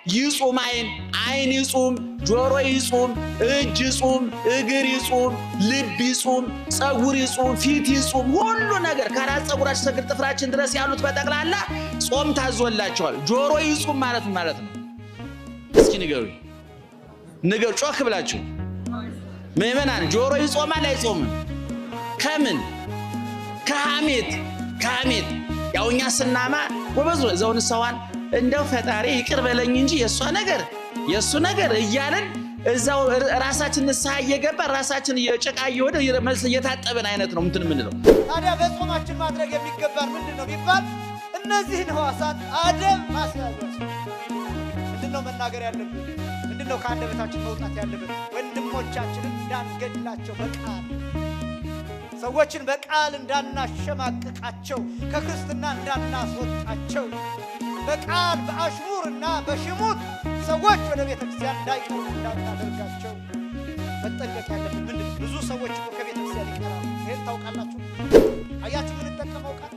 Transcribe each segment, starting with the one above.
ይጹም አይን ይጹም ጆሮ ይጹም እጅ ይጹም እግር ይጹም ልብ ይጹም ጸጉር ይጹም ፊት ይጹም ሁሉ ነገር ከራስ ጸጉራችን እስከ እግር ጥፍራችን ድረስ ያሉት በጠቅላላ ጾም ታዞላቸዋል። ጆሮ ይጹም ማለት ነው። እስኪ ንገሩ ጮክ ብላችሁ ምእመናን ጆሮ ይጾማል አይጾምም? ከምን? ከሐሜት ያውኛ ስናማ ወበዙ ዘውን ሰዋን እንደው ፈጣሪ ይቅር በለኝ እንጂ የሱ ነገር እያለን እዛው ራሳችን ንስሐ እየገባ ራሳችን እየጨቃ እየወደ መልስ እየታጠበን አይነት ነው እንትን ምንለው። ታዲያ በጾማችን ማድረግ የሚገባን ምንድነው ቢባል እነዚህን ሕዋሳት አደብ ማስያዝ። ምንድነው መናገር ያለብን? ምንድነው ከአንደበታችን መውጣት ያለብን? ወንድሞቻችንን እንዳንገድላቸው በቃል ሰዎችን በቃል እንዳናሸማቅቃቸው ከክርስትና እንዳናስወጣቸው በቃል በአሽሙርና በሽሙጥ ሰዎች ወደ ቤተክርስቲያን እንዳይቀሩ እንዳናደርጋቸው መጠንቀቅ ያለብን ምንድነው? ብዙ ሰዎች ከቤተክርስቲያን ይቀራሉ። ይሄን ታውቃላችሁ? አያችሁ ምን ተጠቀመው ቃል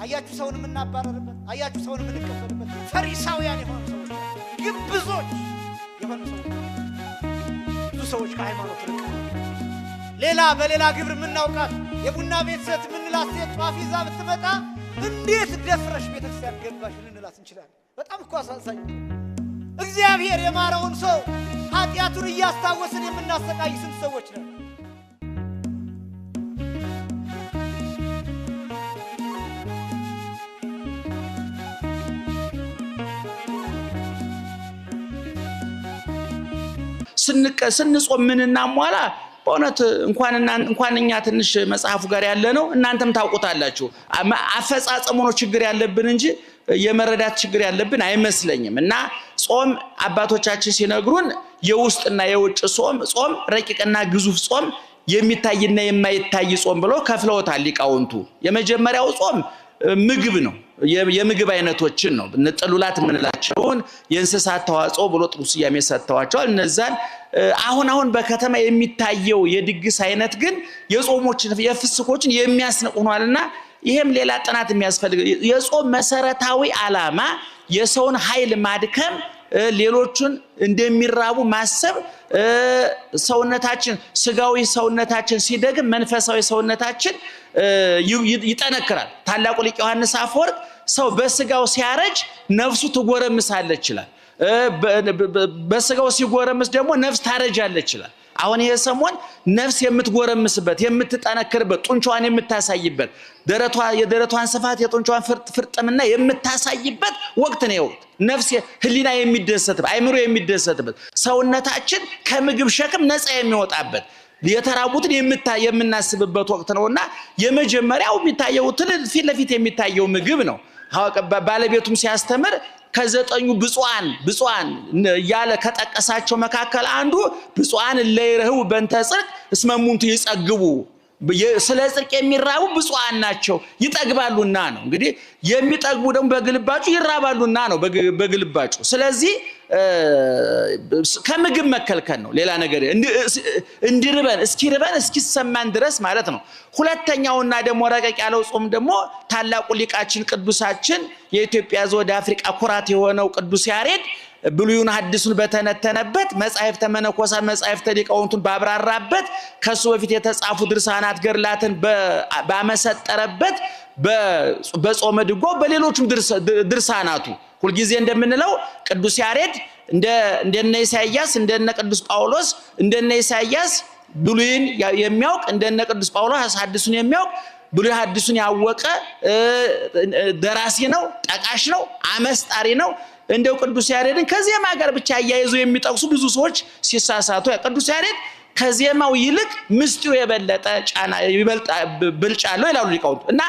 አያችሁ ሰውን የምናባረርበት አያችሁ ሰውን የምንቀበልበት ፈሪሳውያን የሆኑ ሰዎች ግብዞች የሆኑ ሰዎች ብዙ ሰዎች ከሃይማኖት ርቀው ሌላ በሌላ ግብር የምናውቃት የቡና ቤት ሴት የምንላት ሴት ጧፍ ይዛ ብትመጣ እንዴት ደፍረሽ ቤተክርስቲያን ገባሽ ልንላት እንችላለን። በጣም እኮ አሳዛኝ። እግዚአብሔር የማረውን ሰው ኃጢአቱን እያስታወስን የምናሰቃይ ስንት ሰዎች ነን። ስንጾም ምንና ሟላ በእውነት እንኳን እኛ ትንሽ መጽሐፉ ጋር ያለ ነው እናንተም ታውቁታላችሁ። አፈጻጸሙ ነው ችግር ያለብን እንጂ የመረዳት ችግር ያለብን አይመስለኝም። እና ጾም አባቶቻችን ሲነግሩን የውስጥና የውጭ ጾም ረቂቅና ግዙፍ ጾም የሚታይና የማይታይ ጾም ብሎ ከፍለውታል ሊቃውንቱ። የመጀመሪያው ጾም ምግብ ነው። የምግብ አይነቶችን ነው ጥሉላት የምንላቸውን የእንስሳት ተዋጽኦ ብሎ ጥሩ ስያሜ ሰጥተዋቸዋል። እነዛን አሁን በከተማ የሚታየው የድግስ አይነት ግን የጾሞችን የፍስኮችን የሚያስንቅ ሆኗልና ይሄም ሌላ ጥናት የሚያስፈልግ የጾም መሰረታዊ ዓላማ የሰውን ኃይል ማድከም ሌሎችን እንደሚራቡ ማሰብ ሰውነታችን ስጋዊ ሰውነታችን ሲደግም መንፈሳዊ ሰውነታችን ይጠነክራል። ታላቁ ሊቅ ዮሐንስ አፈወርቅ ሰው በስጋው ሲያረጅ ነፍሱ ትጎረምሳለች ይላል። በስጋው ሲጎረምስ ደግሞ ነፍስ ታረጃለች ይላል። አሁን ይሄ ሰሞን ነፍስ የምትጎረምስበት የምትጠነክርበት ጡንቻዋን የምታሳይበት የደረቷን ስፋት የጡንቻዋን ፍርጥምና የምታሳይበት ወቅት ነው። ነፍስ ህሊና የሚደሰትበት አይምሮ የሚደሰትበት ሰውነታችን ከምግብ ሸክም ነፃ የሚወጣበት የተራቡትን የምናስብበት ወቅት ነውና የመጀመሪያው የሚታየው ፊት ለፊት የሚታየው ምግብ ነው። ባለቤቱም ሲያስተምር ከዘጠኙ ብፁዓን ያለ ከጠቀሳቸው መካከል አንዱ ብፁዓን ለይረህው በእንተ ጽድቅ እስመ እሙንቱ ይጸግቡ ስለ ጽድቅ የሚራቡ ብፁዓን ናቸው ይጠግባሉና ነው። እንግዲህ የሚጠግቡ ደግሞ በግልባጩ ይራባሉና ነው በግልባጩ። ስለዚህ ከምግብ መከልከል ነው። ሌላ ነገር እንዲርበን እስኪሰማን ድረስ ማለት ነው። ሁለተኛውና ደግሞ ረቀቅ ያለው ጾም ደግሞ ታላቁ ሊቃችን ቅዱሳችን የኢትዮጵያ ዘወደ አፍሪካ ኩራት የሆነው ቅዱስ ያሬድ ብሉይን ሐዲሱን በተነተነበት መጻሕፍተ መነኮሳት መጻሕፍተ ሊቃውንቱን ባብራራበት ከሱ በፊት የተጻፉ ድርሳናት ገድላትን ባመሰጠረበት በጾመ ድጓ በሌሎችም ድርሳናቱ ሁልጊዜ እንደምንለው ቅዱስ ያሬድ እንደነ ኢሳይያስ እንደነ ቅዱስ ጳውሎስ እንደነ ኢሳይያስ ብሉይን የሚያውቅ እንደነ ቅዱስ ጳውሎስ ሐዲሱን የሚያውቅ ብሉይ ሐዲሱን ያወቀ ደራሲ ነው፣ ጠቃሽ ነው፣ አመስጣሪ ነው። እንደው ቅዱስ ያሬድን ከዜማ ጋር ብቻ ያያይዙ የሚጠቅሱ ብዙ ሰዎች ሲሳሳቱ ቅዱስ ያሬድ ከዜማው ይልቅ ምስጢሩ የበለጠ ጫና ይበልጥ ብልጫለው ይላሉ ሊቃውንቱ። እና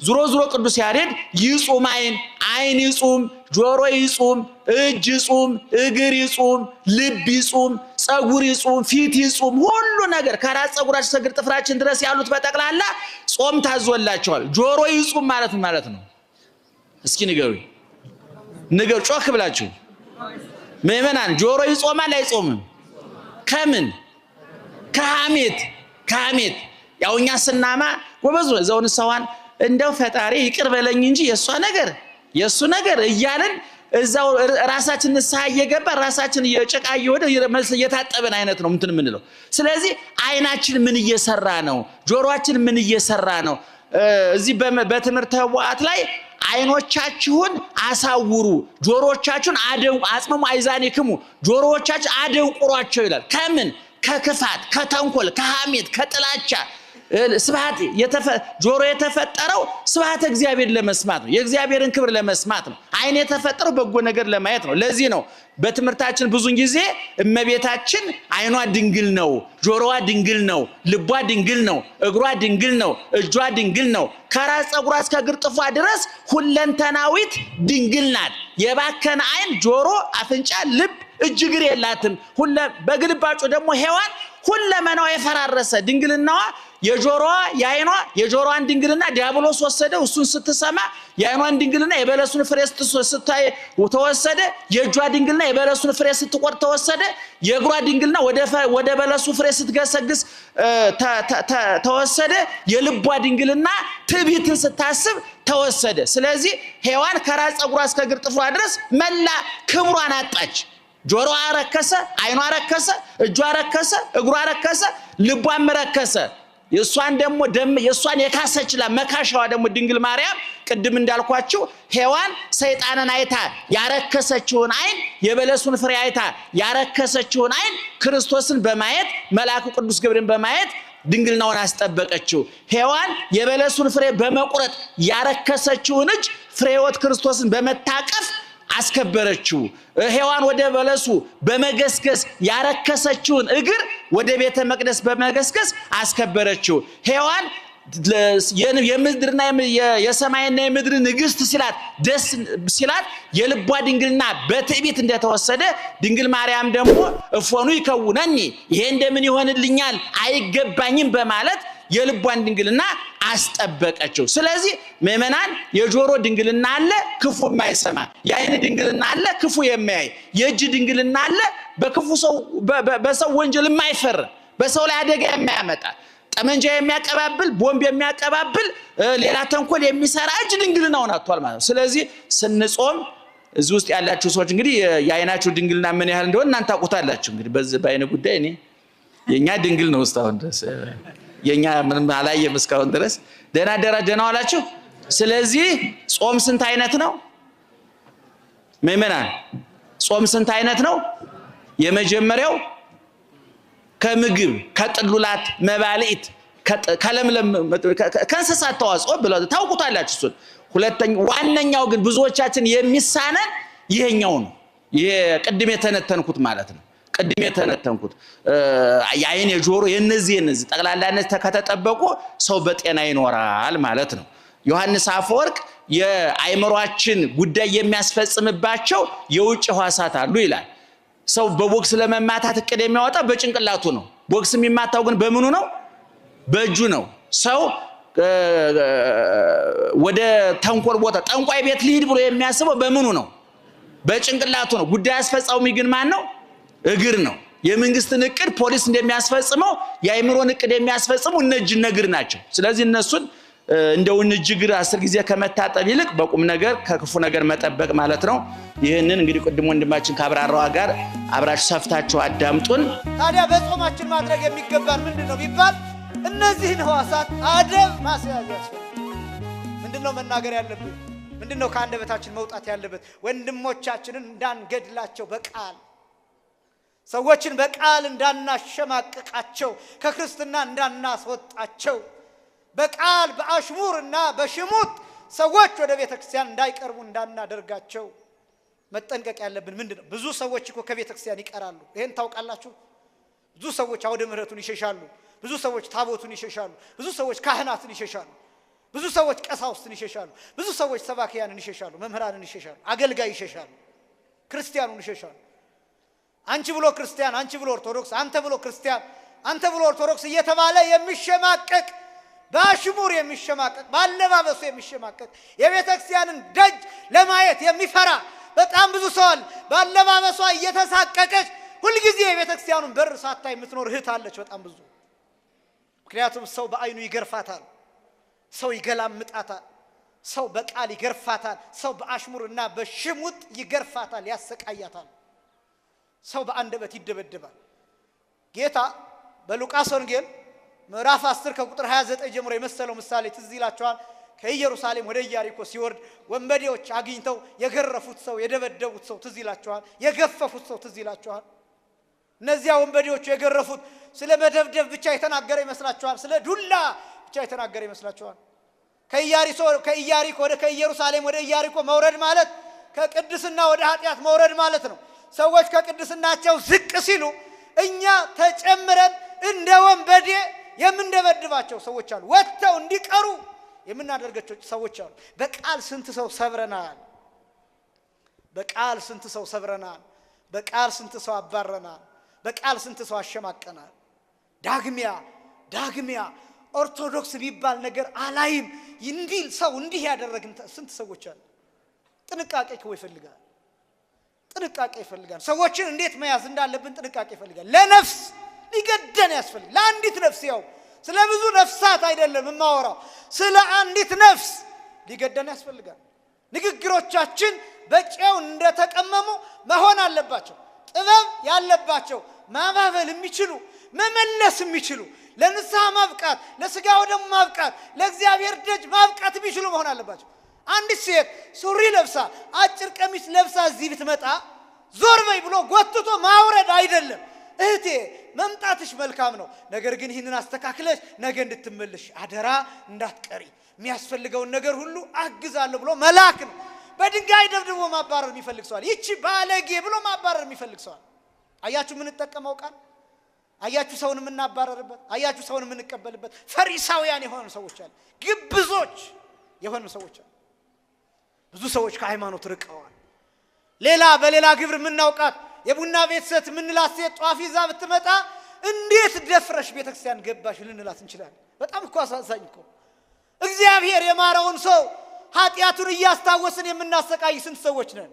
ዙሮ ቅዱስ ያሬድ ይጹም አይን ይጹም ጆሮ ይጹም እጅ ይጹም እግር ይጹም ልብ ይጹም ጸጉር ይጹም ፊት ይጹም ሁሉ ነገር ከራስ ጸጉራችን እስከ እግር ጥፍራችን ድረስ ያሉት በጠቅላላ ጾም ታዞላቸዋል። ጆሮ ይጹም ማለት ነው። እስኪ ንገሩ ጮክ ብላችሁ ምእመናን ጆሮ ይጾማል አይጾምም? ከምን? ከሐሜት ያውኛ ስናማ ወበዙ ዘውን ሰዋን እንደው ፈጣሪ ይቅር በለኝ እንጂ የሱ ነገር እያለን እዛው ራሳችን ንስሐ እየገባ ራሳችን እየጨቃ እየወደ እየታጠበን አይነት ነው እንትን የምንለው። ስለዚህ አይናችን ምን እየሰራ ነው? ጆሮአችን ምን እየሰራ ነው? እዚህ በትምህርተ ኅቡዓት ላይ አይኖቻችሁን አሳውሩ፣ ጆሮዎቻችሁን አጽምሙ አይዛኒክሙ፣ ጆሮዎቻችሁ አደንቁሯቸው ይላል። ከምን? ከክፋት፣ ከተንኮል፣ ከሐሜት፣ ከጥላቻ። ስብሐት ጆሮ የተፈጠረው ስብሐተ እግዚአብሔር ለመስማት ነው፣ የእግዚአብሔርን ክብር ለመስማት ነው። አይን የተፈጠረው በጎ ነገር ለማየት ነው። ለዚህ ነው በትምህርታችን ብዙን ጊዜ እመቤታችን አይኗ ድንግል ነው፣ ጆሮዋ ድንግል ነው፣ ልቧ ድንግል ነው፣ እግሯ ድንግል ነው፣ እጇ ድንግል ነው፣ ከራስ ፀጉሯ እስከ እግር ጥፍሯ ድረስ ሁለንተናዊት ድንግል ናት። የባከነ አይን፣ ጆሮ፣ አፍንጫ፣ ልብ፣ እጅ፣ እግር የላትም። በግልባጩ ደግሞ ሔዋን ሁለመናዋ የፈራረሰ ድንግልናዋ የጆሮዋ የአይኗ የጆሮዋን ድንግልና ዲያብሎስ ወሰደው። እሱን ስትሰማ የአይኗን ድንግልና የበለሱን ፍሬ ስታይ ተወሰደ። የእጇ ድንግልና የበለሱን ፍሬ ስትቆርጥ ተወሰደ። የእግሯ ድንግልና ወደ በለሱ ፍሬ ስትገሰግስ ተወሰደ። የልቧ ድንግልና ትዕቢትን ስታስብ ተወሰደ። ስለዚህ ሔዋን ከራስ ፀጉሯ እስከ እግር ጥፍሯ ድረስ መላ ክብሯን አጣች። ጆሮዋ ረከሰ፣ አይኗ ረከሰ፣ እጇ ረከሰ፣ እግሯ ረከሰ፣ ልቧም ረከሰ። የሷን የካሰችላ መካሻዋ ደግሞ ድንግል ማርያም ቅድም እንዳልኳችሁ ሔዋን ሰይጣንን አይታ ያረከሰችውን አይን የበለሱን ፍሬ አይታ ያረከሰችውን አይን ክርስቶስን በማየት መልአኩ ቅዱስ ገብርኤልን በማየት ድንግልናውን አስጠበቀችው። ሔዋን የበለሱን ፍሬ በመቁረጥ ያረከሰችውን እጅ ፍሬ ሕይወት ክርስቶስን በመታቀፍ አስከበረችው። ሔዋን ወደ በለሱ በመገስገስ ያረከሰችውን እግር ወደ ቤተ መቅደስ በመገስገስ አስከበረችው። ሔዋን የምድርና የሰማይና የምድር ንግስት ሲላት ደስ ሲላት የልቧ ድንግልና በትዕቢት እንደተወሰደ ድንግል ማርያም ደግሞ እፎኑ ይከውነኒ ይሄ እንደምን ይሆንልኛል አይገባኝም በማለት የልቧን ድንግልና አስጠበቀችው። ስለዚህ ምእመናን የጆሮ ድንግልና አለ ክፉ የማይሰማ፣ የአይን ድንግልና አለ ክፉ የማያይ፣ የእጅ ድንግልና አለ በሰው ወንጀል የማይፈር፣ በሰው ላይ አደጋ የማያመጣ፣ ጠመንጃ የሚያቀባብል፣ ቦምብ የሚያቀባብል፣ ሌላ ተንኮል የሚሰራ እጅ ድንግልናውን አጥቷል ማለት ነው። ስለዚህ ስንጾም እዚህ ውስጥ ያላችሁ ሰዎች እንግዲህ የአይናችሁ ድንግልና ምን ያህል እንደሆነ እናንተ ታውቁታላችሁ። እንግዲህ በዚህ በአይነ ጉዳይ እኔ የኛ ድንግል ነው እስካሁን ድረስ የኛ ምንም አላየም እስካሁን ድረስ። ደህና ዋላችሁ። ስለዚህ ጾም ስንት አይነት ነው ምእመናን? ጾም ስንት አይነት ነው? የመጀመሪያው ከምግብ ከጥሉላት መባልዕት ከለምለም ከእንስሳት ተዋጽኦ ብለው ታውቁታላችሁ እሱን። ሁለተኛው ዋነኛው ግን ብዙዎቻችን የሚሳነን ይሄኛው ነው። ይሄ ቅድም የተነተንኩት ማለት ነው። ቅድም የተነተንኩት የአይን የጆሮ የነዚህ ጠቅላላነት ከተጠበቁ ሰው በጤና ይኖራል ማለት ነው። ዮሐንስ አፈወርቅ የአይምሯችን ጉዳይ የሚያስፈጽምባቸው የውጭ ሕዋሳት አሉ ይላል። ሰው በቦክስ ለመማታት እቅድ የሚያወጣ በጭንቅላቱ ነው። ቦክስ የሚማታው ግን በምኑ ነው? በእጁ ነው። ሰው ወደ ተንኮል ቦታ ጠንቋይ ቤት ልሂድ ብሎ የሚያስበው በምኑ ነው? በጭንቅላቱ ነው። ጉዳይ አስፈጻሚ ግን ማን ነው? እግር ነው። የመንግስትን እቅድ ፖሊስ እንደሚያስፈጽመው የአይምሮን እቅድ የሚያስፈጽሙ እነጅ እግር ናቸው። ስለዚህ እነሱን እንደው እነጅ እግር 10 ጊዜ ከመታጠብ ይልቅ በቁም ነገር ከክፉ ነገር መጠበቅ ማለት ነው። ይህንን እንግዲህ ቅድም ወንድማችን ካብራራዋ ጋር አብራችሁ ሰፍታችሁ አዳምጡን። ታዲያ በጾማችን ማድረግ የሚገባን ምንድነው ቢባል እነዚህን ሕዋሳት አደብ ማስያዝ ያስፈልጋል። ምንድነው መናገር ያለብን? ምንድነው ከአንደበታችን መውጣት ያለበት? ወንድሞቻችንን እንዳንገድላቸው በቃል ሰዎችን በቃል እንዳናሸማቅቃቸው፣ ከክርስትና እንዳናስወጣቸው፣ በቃል በአሽሙርና በሽሙጥ ሰዎች ወደ ቤተክርስቲያን እንዳይቀርቡ እንዳናደርጋቸው መጠንቀቅ ያለብን ምንድነው? ብዙ ሰዎች እኮ ከቤተክርስቲያን ይቀራሉ። ይሄን ታውቃላችሁ? ብዙ ሰዎች አውደ ምሕረቱን ይሸሻሉ። ብዙ ሰዎች ታቦቱን ይሸሻሉ። ብዙ ሰዎች ካህናትን ይሸሻሉ። ብዙ ሰዎች ቀሳውስትን ይሸሻሉ። ብዙ ሰዎች ሰባኪያንን ይሸሻሉ። መምህራንን ይሸሻሉ። አገልጋይ ይሸሻሉ። ክርስቲያኑን ይሸሻሉ። አንቺ ብሎ ክርስቲያን፣ አንቺ ብሎ ኦርቶዶክስ፣ አንተ ብሎ ክርስቲያን፣ አንተ ብሎ ኦርቶዶክስ እየተባለ የሚሸማቀቅ በአሽሙር የሚሸማቀቅ ባለባበሱ የሚሸማቀቅ የቤተክርስቲያንን ደጅ ለማየት የሚፈራ በጣም ብዙ ሰው አለ። ባለባበሷ እየተሳቀቀች ሁልጊዜ የቤተክርስቲያኑን በር ሳታይ የምትኖር እህት አለች በጣም ብዙ። ምክንያቱም ሰው በአይኑ ይገርፋታል፣ ሰው ይገላምጣታል፣ ሰው በቃል ይገርፋታል። ሰው በአሽሙርና በሽሙጥ ይገርፋታል፣ ያሰቃያታል። ሰው በአንደበት ይደበደባል። ጌታ በሉቃስ ወንጌል ምዕራፍ 10 ከቁጥር 29 ጀምሮ የመሰለው ምሳሌ ትዝ ይላችኋል። ከኢየሩሳሌም ወደ ኢያሪኮ ሲወርድ ወንበዴዎች አግኝተው የገረፉት ሰው፣ የደበደቡት ሰው ትዝ ይላችኋል። የገፈፉት ሰው ትዝ ይላችኋል። እነዚያ ወንበዴዎቹ የገረፉት ስለ መደብደብ ብቻ የተናገረ ይመስላችኋል? ስለ ዱላ ብቻ የተናገረ ይመስላችኋል? ከኢያሪኮ ወደ ከኢየሩሳሌም ወደ ኢያሪኮ መውረድ ማለት ከቅድስና ወደ ኃጢአት መውረድ ማለት ነው። ሰዎች ከቅድስናቸው ዝቅ ሲሉ እኛ ተጨምረን እንደ ወንበዴ የምንደበድባቸው ሰዎች አሉ። ወጥተው እንዲቀሩ የምናደርጋቸው ሰዎች አሉ። በቃል ስንት ሰው ሰብረናል። በቃል ስንት ሰው ሰብረናል። በቃል ስንት ሰው አባረናል። በቃል ስንት ሰው አሸማቀናል። ዳግሚያ ኦርቶዶክስ ቢባል ነገር አላይም እንዲል ሰው እንዲህ ያደረግን ስንት ሰዎች አሉ። ጥንቃቄ ይፈልጋል። ጥንቃቄ ይፈልጋል። ሰዎችን እንዴት መያዝ እንዳለብን ጥንቃቄ ይፈልጋል። ለነፍስ ሊገደን ያስፈልጋል። ለአንዲት ነፍስ፣ ያው ስለ ብዙ ነፍሳት አይደለም የማወራው፣ ስለ አንዲት ነፍስ ሊገደን ያስፈልጋል። ንግግሮቻችን በጨው እንደተቀመሙ መሆን አለባቸው። ጥበብ ያለባቸው፣ ማባበል የሚችሉ፣ መመለስ የሚችሉ፣ ለንስሐ ማብቃት፣ ለሥጋው ደም ማብቃት፣ ለእግዚአብሔር ደጅ ማብቃት የሚችሉ መሆን አለባቸው። አንዲት ሴት ሱሪ ለብሳ አጭር ቀሚስ ለብሳ እዚህ ብትመጣ ዞር በይ ብሎ ጎትቶ ማውረድ አይደለም። እህቴ መምጣትሽ መልካም ነው፣ ነገር ግን ይህንን አስተካክለሽ ነገ እንድትመለሽ አደራ እንዳትቀሪ፣ የሚያስፈልገውን ነገር ሁሉ አግዛለሁ ብሎ መላክ ነው። በድንጋይ ደብድቦ ማባረር የሚፈልግ ሰዋል። ይቺ ባለጌ ብሎ ማባረር የሚፈልግ ሰዋል። አያችሁ ምን ተጠቀመው ቃል? አያችሁ ሰውን የምናባረርበት፣ አያችሁ ሰውን የምንቀበልበት። ፈሪሳውያን የሆኑ ሰዎች አሉ፣ ግብዞች የሆኑ ሰዎች አሉ። ብዙ ሰዎች ከሃይማኖት ርቀዋል። በሌላ ግብር የምናውቃት የቡና ቤት ሴት የምንላት ሴት ጧፍ ይዛ ብትመጣ እንዴት ደፍረሽ ቤተክርስቲያን ገባሽ ልንላት እንችላለን። በጣም እኮ አሳዛኝ እኮ። እግዚአብሔር የማረውን ሰው ኃጢአቱን እያስታወስን የምናሰቃይ ስንት ሰዎች ነን?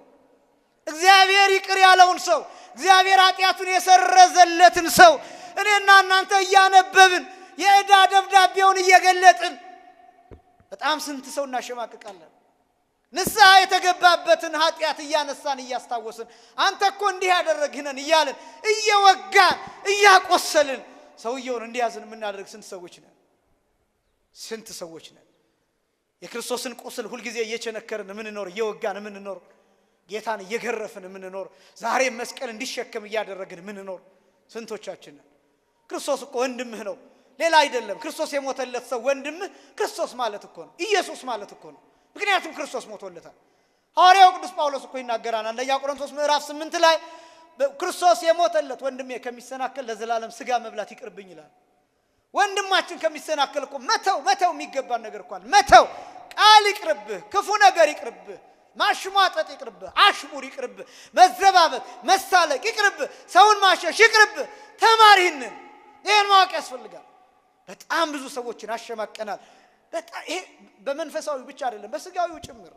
እግዚአብሔር ይቅር ያለውን ሰው፣ እግዚአብሔር ኃጢአቱን የሰረዘለትን ሰው እኔና እናንተ እያነበብን የዕዳ ደብዳቤውን እየገለጥን በጣም ስንት ሰው እናሸማቅቃለን። ንስሐ የተገባበትን ኃጢአት እያነሳን እያስታወስን አንተ እኮ እንዲህ ያደረግህነን እያልን እየወጋን እያቆሰልን ሰውየውን እንዲያዝን የምናደርግ ስንት ሰዎች ነን? ስንት ሰዎች ነን? የክርስቶስን ቁስል ሁልጊዜ እየቸነከርን የምንኖር፣ እየወጋን የምንኖር፣ ጌታን እየገረፍን የምንኖር፣ ዛሬ መስቀል እንዲሸከም እያደረግን የምንኖር ስንቶቻችን ነን? ክርስቶስ እኮ ወንድምህ ነው፣ ሌላ አይደለም። ክርስቶስ የሞተለት ሰው ወንድምህ ክርስቶስ ማለት እኮ ነው፣ ኢየሱስ ማለት እኮ ነው። ምክንያቱም ክርስቶስ ሞቶለታል። ሐዋርያው ቅዱስ ጳውሎስ እኮ ይናገራል አንደኛ ቆሮንቶስ ምዕራፍ 8 ላይ ክርስቶስ የሞተለት ወንድሜ ከሚሰናከል ለዘላለም ስጋ መብላት ይቅርብኝ ይላል። ወንድማችን ከሚሰናከል እኮ መተው የሚገባን ነገር እኮ አለ። መተው ቃል ይቅርብህ፣ ክፉ ነገር ይቅርብህ፣ ማሽሟጠጥ ይቅርብህ፣ አሽሙር ይቅርብህ፣ መዘባበት መሳለቅ ይቅርብህ፣ ሰውን ማሸሽ ይቅርብህ። ተማሪህንን ይሄን ማወቅ ያስፈልጋል። በጣም ብዙ ሰዎችን አሸማቀናል። በጣም ይሄ በመንፈሳዊ ብቻ አይደለም በስጋዊው ጭምር።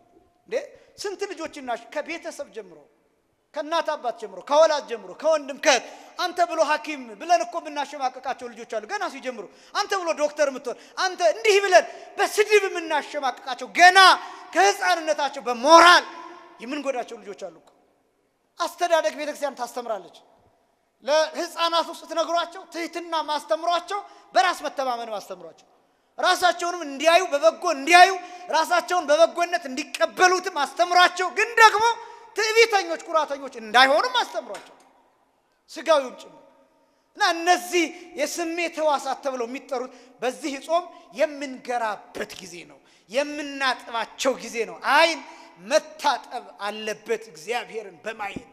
ስንት ልጆችና ከቤተሰብ ጀምሮ፣ ከእናት አባት ጀምሮ፣ ከወላጅ ጀምሮ፣ ከወንድም ከእህት አንተ ብሎ ሐኪም ብለን እኮ የምናሸማቀቃቸው ልጆች አሉ። ገና ሲጀምሩ አንተ ብሎ ዶክተር የምትሆን አንተ እንዲህ ብለን በስድብ የምናሸማቀቃቸው ገና ከህፃንነታቸው በሞራል የምንጎዳቸው ልጆች አሉ እኮ። አስተዳደግ ቤተክርስቲያን ታስተምራለች። ለህፃናት ውስጥ ትነግሯቸው ትህትና ማስተምሯቸው፣ በራስ መተማመን ማስተምሯቸው፣ ራሳቸውንም እንዲያዩ በበጎ እንዲያዩ ራሳቸውን በበጎነት እንዲቀበሉት ማስተምሯቸው፣ ግን ደግሞ ትዕቢተኞች ኩራተኞች እንዳይሆኑም ማስተምሯቸው ስጋዊው ጭምር። እና እነዚህ የስሜት ህዋሳት ተብለው የሚጠሩት በዚህ ጾም የምንገራበት ጊዜ ነው፣ የምናጥባቸው ጊዜ ነው። አይን መታጠብ አለበት እግዚአብሔርን በማየት።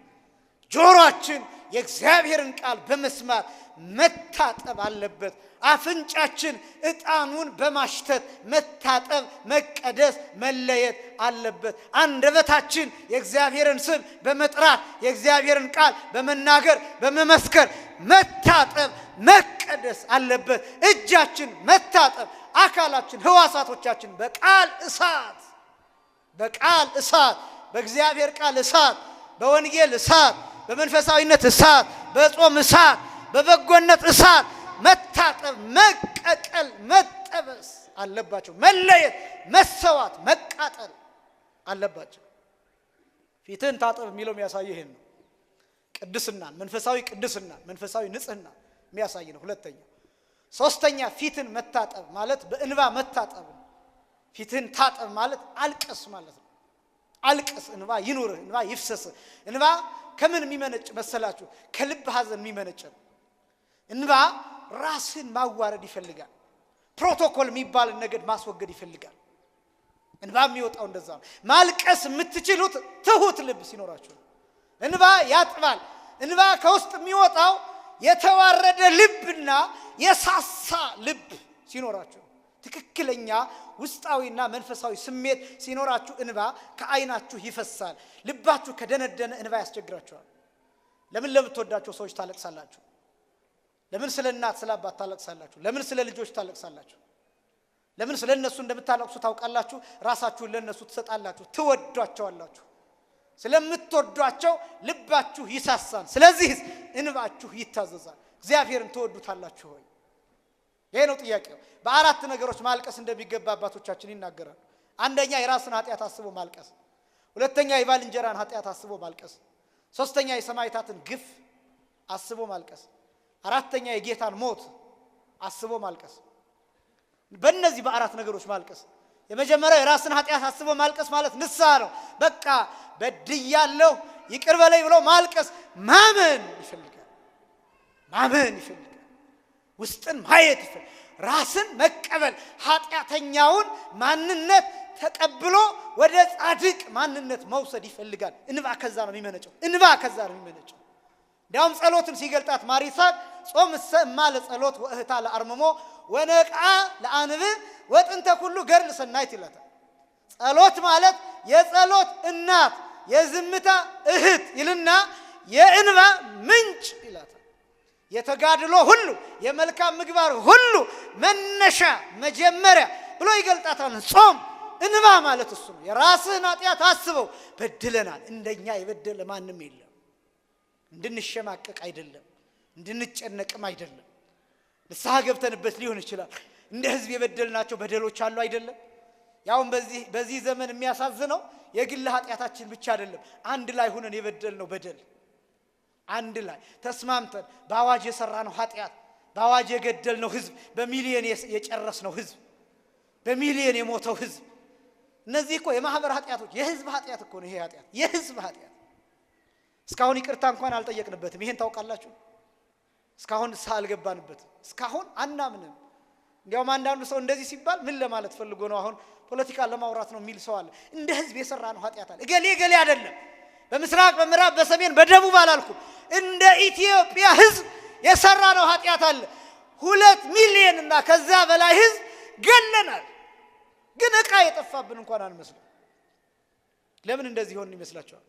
ጆሮአችን የእግዚአብሔርን ቃል በመስማት መታጠብ አለበት። አፍንጫችን ዕጣኑን በማሽተት መታጠብ፣ መቀደስ፣ መለየት አለበት። አንደበታችን የእግዚአብሔርን ስም በመጥራት የእግዚአብሔርን ቃል በመናገር በመመስከር መታጠብ፣ መቀደስ አለበት። እጃችን መታጠብ፣ አካላችን ህዋሳቶቻችን በቃል እሳት በእግዚአብሔር ቃል እሳት፣ በወንጌል እሳት፣ በመንፈሳዊነት እሳት፣ በጾም እሳት፣ በበጎነት እሳት መታጠብ፣ መቀቀል፣ መጠበስ አለባቸው። መለየት፣ መሰዋት፣ መቃጠል አለባቸው። ፊትህን ታጠብ የሚለው የሚያሳይ ይሄን ነው። ቅድስናን፣ መንፈሳዊ ቅድስናን፣ መንፈሳዊ ንጽህና የሚያሳይ ነው። ሁለተኛ። ሶስተኛ ፊትን መታጠብ ማለት በእንባ መታጠብ ነው። ፊትህን ታጠብ ማለት አልቅስ ማለት ነው። አልቅስ፣ እንባ ይኑርህ፣ እንባ ይፍሰስ። እንባ ከምን የሚመነጭ መሰላችሁ? ከልብ ሐዘን የሚመነጭ ነው። እንባ ራስን ማዋረድ ይፈልጋል። ፕሮቶኮል የሚባል ነገር ማስወገድ ይፈልጋል። እንባ የሚወጣው እንደዛ ነው። ማልቀስ የምትችሉት ትሁት ልብ ሲኖራችሁ። እንባ ያጥባል። እንባ ከውስጥ የሚወጣው የተዋረደ ልብና የሳሳ ልብ ሲኖራችሁ፣ ትክክለኛ ውስጣዊና መንፈሳዊ ስሜት ሲኖራችሁ እንባ ከዓይናችሁ ይፈሳል። ልባችሁ ከደነደነ እንባ ያስቸግራችኋል። ለምን ለምትወዳቸው ሰዎች ታለቅሳላችሁ? ለምን ስለ እናት ስለ አባት ታለቅሳላችሁ? ለምን ስለ ልጆች ታለቅሳላችሁ? ለምን ስለ እነሱ እንደምታለቅሱ ታውቃላችሁ? ራሳችሁን ለነሱ ትሰጣላችሁ፣ ትወዷቸዋላችሁ። ስለምትወዷቸው ልባችሁ ይሳሳል። ስለዚህ እንባችሁ ይታዘዛል። እግዚአብሔርን ትወዱታላችሁ ሆይ? ይሄ ነው ጥያቄው። በአራት ነገሮች ማልቀስ እንደሚገባ አባቶቻችን ይናገራሉ። አንደኛ የራስን ኃጢአት አስቦ ማልቀስ፣ ሁለተኛ የባልንጀራን ኃጢአት አስቦ ማልቀስ፣ ሶስተኛ የሰማዕታትን ግፍ አስቦ ማልቀስ፣ አራተኛ የጌታን ሞት አስቦ ማልቀስ። በእነዚህ በአራት ነገሮች ማልቀስ። የመጀመሪያው የራስን ኃጢአት አስቦ ማልቀስ ማለት ንስሐ ነው። በቃ በድያለሁ ይቅር በለኝ ብሎ ማልቀስ። ማመን ይፈልጋል። ማመን ይፈልጋል። ውስጥን ማየት ይፈልጋል። ራስን መቀበል፣ ኃጢአተኛውን ማንነት ተቀብሎ ወደ ጻድቅ ማንነት መውሰድ ይፈልጋል። እንባ ከዛ ነው የሚመነጨው። እንባ ከዛ ነው የሚመነጨው። እንዲያውም ጸሎትን ሲገልጣት ማሪሳቅ ጾም እሰማ ለጸሎት ወእህታ ለአርምሞ ወነቃ ለአንብ ወጥንተ ኩሉ ገድል ሰናይት ይላታል። ጸሎት ማለት የጸሎት እናት፣ የዝምታ እህት ይልና የእንባ ምንጭ ይላታል። የተጋድሎ ሁሉ የመልካም ምግባር ሁሉ መነሻ መጀመሪያ ብሎ ይገልጣታል። ጾም እንባ ማለት እሱ ነው። የራስህን ኃጢአት አስበው። በድለናል። እንደኛ የበደለ ማንም የለም። እንድንሸማቀቅ አይደለም፣ እንድንጨነቅም አይደለም። ንስሐ ገብተንበት ሊሆን ይችላል። እንደ ሕዝብ የበደልናቸው በደሎች አሉ አይደለም። ያውም በዚህ ዘመን የሚያሳዝነው የግል ኃጢአታችን ብቻ አይደለም፣ አንድ ላይ ሆነን የበደልነው በደል፣ አንድ ላይ ተስማምተን በአዋጅ የሰራነው ኃጢአት፣ በአዋጅ የገደልነው ሕዝብ፣ በሚሊዮን የጨረስነው ሕዝብ፣ በሚሊዮን የሞተው ሕዝብ። እነዚህ እኮ የማህበር ኃጢአቶች፣ የሕዝብ ኃጢአት እኮ ነው። ይሄ ኃጢአት የሕዝብ ኃጢአት። እስካሁን ይቅርታ እንኳን አልጠየቅንበትም። ይሄን ታውቃላችሁ? እስካሁን ንስሐ አልገባንበትም። እስካሁን አናምንም። እንዲያውም አንዳንዱ ሰው እንደዚህ ሲባል ምን ለማለት ፈልጎ ነው? አሁን ፖለቲካ ለማውራት ነው የሚል ሰው አለ። እንደ ሕዝብ የሰራነው ኃጢአት አለ። እገሌ አይደለም። በምስራቅ በምዕራብ በሰሜን በደቡብ አላልኩም። እንደ ኢትዮጵያ ሕዝብ የሰራነው ኃጢአት አለ። 2 ሚሊዮን እና ከዛ በላይ ሕዝብ ገለናል። ግን ዕቃ የጠፋብን እንኳን አንመስልም። ለምን እንደዚህ ሆን ይመስላችኋል?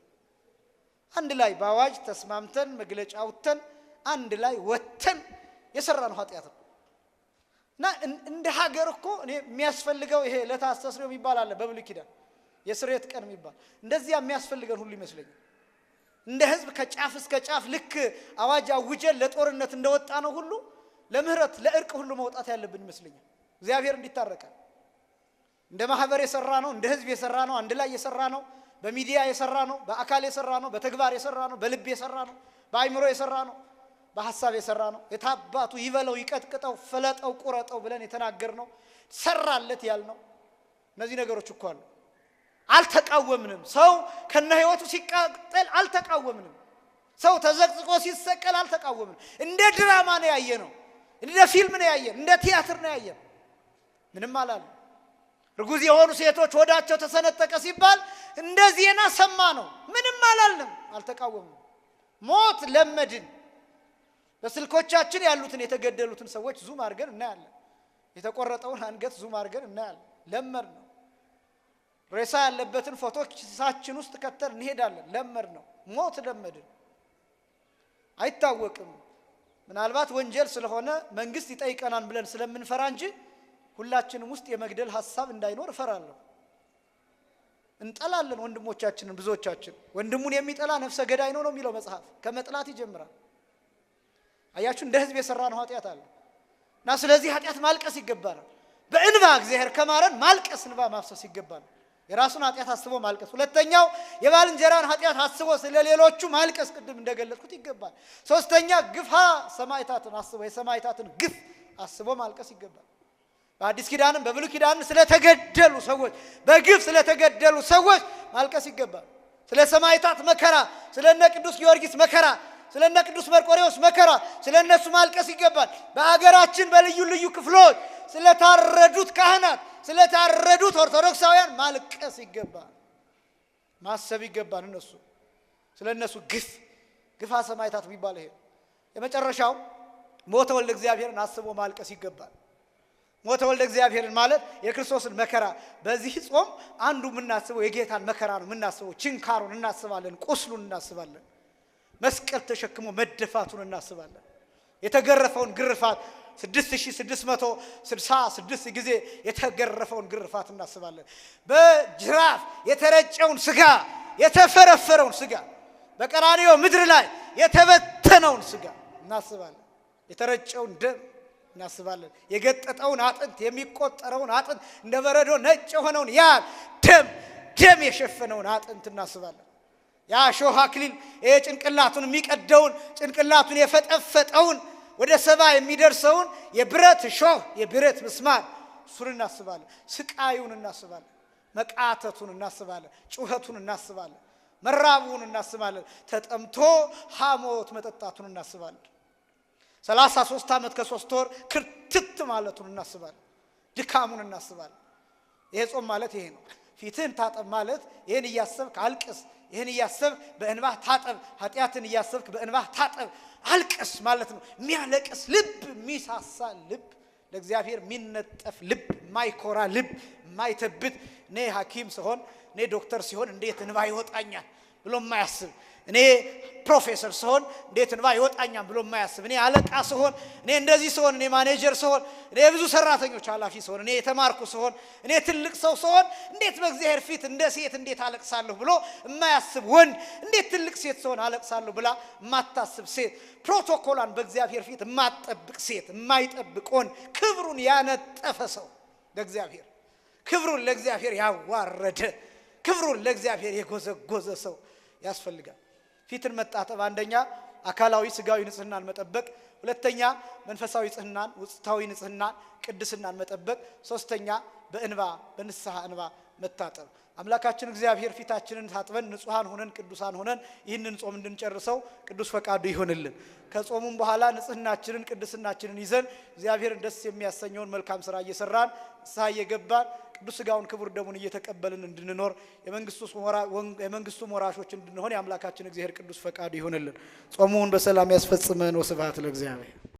አንድ ላይ በአዋጅ ተስማምተን መግለጫ አውጥተን አንድ ላይ ወተን የሰራነው ኃጢአት ነው። እና እንደ ሀገር እኮ እኔ የሚያስፈልገው ይሄ ለታስተስረው የሚባል አለ በብሉይ ኪዳን የስርየት ቀን የሚባል እንደዚያ የሚያስፈልገን ሁሉ ይመስለኛል። እንደ ሕዝብ ከጫፍ እስከ ጫፍ ልክ አዋጅ አውጀን ለጦርነት እንደወጣ ነው ሁሉ ለምህረት ለእርቅ ሁሉ መውጣት ያለብን ይመስለኛል። እግዚአብሔር እንዲታረቀን እንደ ማህበር የሰራ ነው፣ እንደ ሕዝብ የሰራ ነው፣ አንድ ላይ የሰራ ነው፣ በሚዲያ የሰራ ነው፣ በአካል የሰራ ነው፣ በተግባር የሰራ ነው፣ በልብ የሰራ ነው፣ በአይምሮ የሰራ ነው፣ በሐሳብ የሰራ ነው። የታባቱ ይበለው ይቀጥቅጠው ፈለጠው ቁረጠው ብለን የተናገርነው ሰራለት ያልነው እነዚህ ነገሮች እኮ አሉ። አልተቃወምንም። ሰው ከነ ህይወቱ ሲቃጠል አልተቃወምንም። ሰው ተዘቅዝቆ ሲሰቀል አልተቃወምንም። እንደ ድራማ ነው ያየነው፣ እንደ ፊልም ነው ያየነው፣ እንደ ቲያትር ነው ያየነው። ምንም አላለም። ርጉዝ የሆኑ ሴቶች ሆዳቸው ተሰነጠቀ ሲባል እንደ ዜና ሰማ ነው። ምንም አላልንም፣ አልተቃወምንም። ሞት ለመድን። በስልኮቻችን ያሉትን የተገደሉትን ሰዎች ዙም አድርገን እናያለን። የተቆረጠውን አንገት ዙም አድርገን እናያለን። ለመድ ነው። ሬሳ ያለበትን ፎቶ ኪሳችን ውስጥ ከተን እንሄዳለን። ለመድ ነው። ሞት ለመድን። አይታወቅም። ምናልባት ወንጀል ስለሆነ መንግስት ይጠይቀናል ብለን ስለምንፈራ እንጂ ሁላችንም ውስጥ የመግደል ሐሳብ እንዳይኖር እፈራለሁ። እንጠላለን ወንድሞቻችንን። ብዙዎቻችን ወንድሙን የሚጠላ ነፍሰ ገዳይ ነው የሚለው መጽሐፍ። ከመጥላት ይጀምራል። አያችሁ፣ እንደ ሕዝብ የሰራነው ኃጢአት አለ እና ስለዚህ ኃጢአት ማልቀስ ይገባናል። በእንባ እግዚአብሔር ከማረን ማልቀስ እንባ ማፍሰስ ይገባል። የራሱን ኃጢአት አስቦ ማልቀስ። ሁለተኛው የባልንጀራን ኃጢአት አስቦ ስለሌሎቹ ማልቀስ ቅድም እንደገለጽኩት ይገባል። ሶስተኛ ግፋ ሰማዕታትን አስቦ የሰማዕታትን ግፍ አስቦ ማልቀስ ይገባል። በአዲስ ኪዳንም በብሉይ ኪዳንም ስለተገደሉ ሰዎች በግፍ ስለተገደሉ ሰዎች ማልቀስ ይገባል። ስለ ሰማዕታት መከራ፣ ስለነ ቅዱስ ጊዮርጊስ መከራ፣ ስለነ ቅዱስ መርቆሬዎስ መከራ ስለነሱ ማልቀስ ይገባል። በአገራችን በልዩ ልዩ ክፍሎች ስለታረዱት ካህናት ስለታረዱት ኦርቶዶክሳውያን ማልቀስ ይገባል። ማሰብ ይገባል። እነሱ ስለነሱ ግፋ ሰማዕታት ቢባል ይሄ የመጨረሻው ሞተ ወልደ እግዚአብሔርን አስቦ ማልቀስ ይገባል። ሞተ ወልደ እግዚአብሔርን ማለት የክርስቶስን መከራ በዚህ ጾም አንዱ የምናስበው የጌታን መከራ ነው የምናስበው። ችንካሩን እናስባለን፣ ቁስሉን እናስባለን፣ መስቀል ተሸክሞ መደፋቱን እናስባለን። የተገረፈውን ግርፋት 6666 ጊዜ የተገረፈውን ግርፋት እናስባለን። በጅራፍ የተረጨውን ስጋ የተፈረፈረውን ስጋ በቀራንዮ ምድር ላይ የተበተነውን ስጋ እናስባለን። የተረጨውን ደም እናስባለን። የገጠጠውን አጥንት የሚቆጠረውን አጥንት እንደ በረዶ ነጭ የሆነውን ያ ደም የሸፈነውን አጥንት እናስባለን። ያ ሾህ አክሊል ጭንቅላቱን የሚቀደውን ጭንቅላቱን የፈጠፈጠውን ወደ ሰማይ የሚደርሰውን የብረት ሾህ የብረት ምስማር እሱን እናስባለን። ስቃዩን እናስባለን። መቃተቱን እናስባለን። ጩኸቱን እናስባለን። መራቡን እናስባለን። ተጠምቶ ሐሞት መጠጣቱን እናስባለን። 33 ዓመት ከ3 ወር ክርትት ማለቱን እናስባለን። ድካሙን እናስባለን። ይሄ ጾም ማለት ይሄ ነው። ፊትህን ታጠብ ማለት ይሄን እያሰብክ አልቅስ፣ ይሄን እያሰብክ በእንባህ ታጠብ፣ ኃጢአትን እያሰብክ በእንባህ ታጠብ አልቅስ ማለት ነው። የሚያለቅስ ልብ፣ የሚሳሳ ልብ፣ ለእግዚአብሔር የሚነጠፍ ልብ፣ ማይኮራ ልብ፣ ማይተብት እኔ ሐኪም ሲሆን እኔ ዶክተር ሲሆን እንዴት እንባ ይወጣኛል ብሎ ማያስብ፣ እኔ ፕሮፌሰር ሲሆን እንዴት እንባ ይወጣኛል ብሎ ማያስብ፣ እኔ አለቃ ሲሆን እኔ እንደዚህ ሲሆን እኔ ማኔጀር ሲሆን እኔ ብዙ ሰራተኞች ኃላፊ ሲሆን እኔ የተማርኩ ሲሆን እኔ ትልቅ ሰው ሲሆን እንዴት በእግዚአብሔር ፊት እንደ ሴት እንዴት አለቅሳለሁ ብሎ የማያስብ ወንድ፣ እንዴት ትልቅ ሴት ሲሆን አለቅሳለሁ ብላ የማታስብ ሴት፣ ፕሮቶኮላን በእግዚአብሔር ፊት የማትጠብቅ ሴት፣ የማይጠብቅ ወንድ፣ ክብሩን ያነጠፈ ሰው ለእግዚአብሔር ክብሩን ለእግዚአብሔር ያዋረደ ክብሩን ለእግዚአብሔር የጎዘጎዘ ሰው ያስፈልጋል። ፊትን መጣጠብ አንደኛ አካላዊ ስጋዊ ንጽህናን መጠበቅ፣ ሁለተኛ መንፈሳዊ ንጽህናን ውስጣዊ ንጽህናን ቅድስናን መጠበቅ፣ ሶስተኛ በእንባ በንስሐ እንባ መታጠብ። አምላካችን እግዚአብሔር ፊታችንን ታጥበን ንጹሃን ሆነን ቅዱሳን ሆነን ይህንን ጾም እንድንጨርሰው ቅዱስ ፈቃዱ ይሆንልን። ከጾሙም በኋላ ንጽህናችንን ቅድስናችንን ይዘን እግዚአብሔርን ደስ የሚያሰኘውን መልካም ስራ እየሰራን ንስሐ እየገባን ቅዱስ ሥጋውን ክቡር ደሙን እየተቀበልን እንድንኖር የመንግስቱ ወራሾች እንድንሆን የአምላካችን እግዚአብሔር ቅዱስ ፈቃዱ ይሆንልን። ጾሙን በሰላም ያስፈጽመን። ወስብሐት ለእግዚአብሔር።